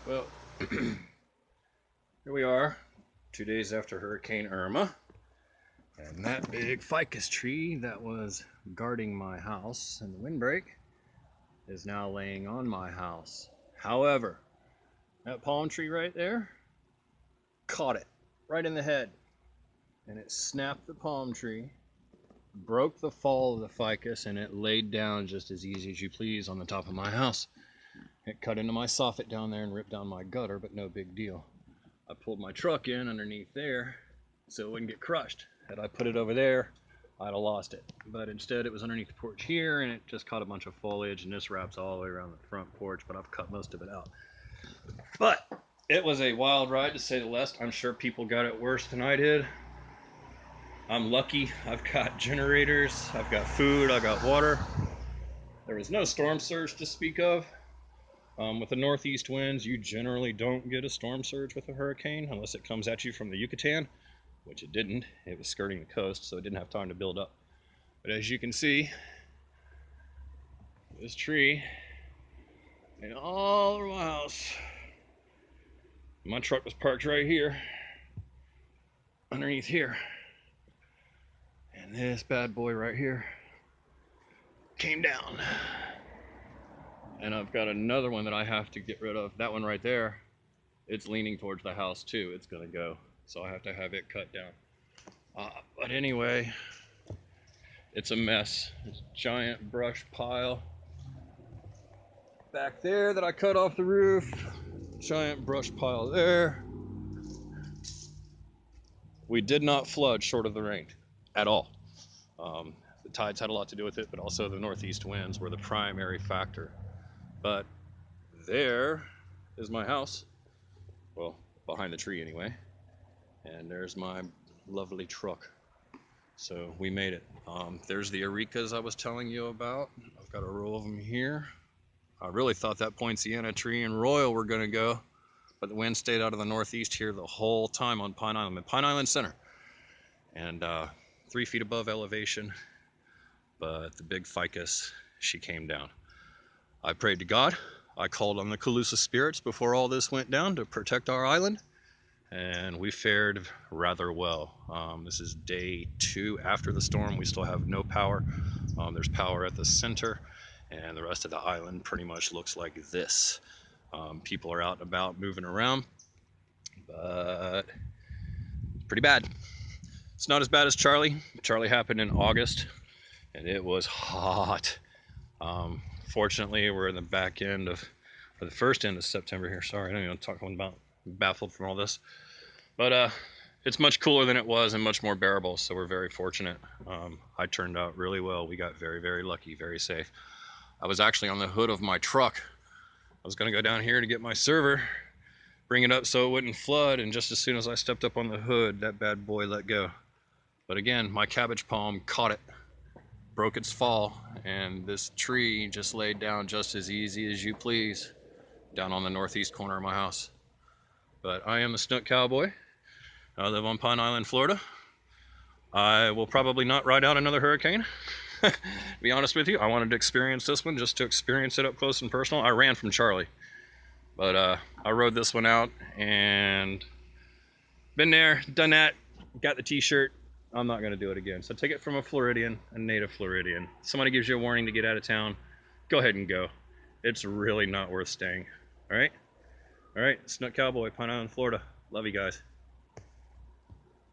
Well, here we are, 2 days after Hurricane Irma, and that big ficus tree that was guarding my house and the windbreak is now laying on my house. However, that palm tree right there caught it right in the head, and it snapped the palm tree, broke the fall of the ficus, and it laid down just as easy as you please on the top of my house. It cut into my soffit down there and ripped down my gutter, but no big deal. I pulled my truck in underneath there so it wouldn't get crushed. Had I put it over there, I'd have lost it. But instead it was underneath the porch here, and it just caught a bunch of foliage, and this wraps all the way around the front porch, but I've cut most of it out. But it was a wild ride, to say the least. I'm sure people got it worse than I did. I'm lucky. I've got generators, I've got food, I got water. There was no storm surge to speak of. With the northeast winds, you generally don't get a storm surge with a hurricane unless it comes at you from the Yucatan, which it didn't. It was skirting the coast, so it didn't have time to build up. But as you can see, this tree and all over my house. My truck was parked right here, underneath here. And this bad boy right here came down. And I've got another one that I have to get rid of. That one right there, it's leaning towards the house too. It's gonna go, so I have to have it cut down. But anyway, it's a mess. It's a giant brush pile back there that I cut off the roof. Giant brush pile there. We did not flood short of the rain at all. The tides had a lot to do with it, but also the northeast winds were the primary factor. But there is my house, well, behind the tree anyway, and there's my lovely truck. So we made it. There's the Eureka's I was telling you about. I've got a row of them here. I really thought that poinciana tree and royal were gonna go, but the wind stayed out of the northeast here the whole time on Pine Island, Pine Island Center, and 3 feet above elevation. But the big ficus, she came down. I prayed to God. I called on the Calusa spirits before all this went down to protect our island, and we fared rather well. This is day 2 after the storm. We still have no power. There's power at the center, and the rest of the island pretty much looks like this. People are out and about moving around, but it's pretty bad. It's not as bad as Charlie. Charlie happened in August, and it was hot. Fortunately, we're in the back end of, or the first end of September here. Sorry, I don't even want to talk about, I'm baffled from all this. But it's much cooler than it was and much more bearable, so we're very fortunate. I turned out really well. We got very, very lucky, very safe. I was actually on the hood of my truck. I was gonna go down here to get my server, bring it up so it wouldn't flood, and just as soon as I stepped up on the hood, that bad boy let go. But again, my cabbage palm caught it, broke its fall, and this tree just laid down just as easy as you please down on the northeast corner of my house. But I am the Snook Cowboy. I live on Pine Island, Florida. I will probably not ride out another hurricane. To be honest with you, I wanted to experience this one just to experience it up close and personal. I ran from Charlie, but I rode this one out and been there, done that, got the t-shirt. I'm not going to do it again. So take it from a Floridian, a native Floridian. Somebody gives you a warning to get out of town, go ahead and go. It's really not worth staying. All right? All right, Snook Cowboy, Pine Island, Florida. Love you guys.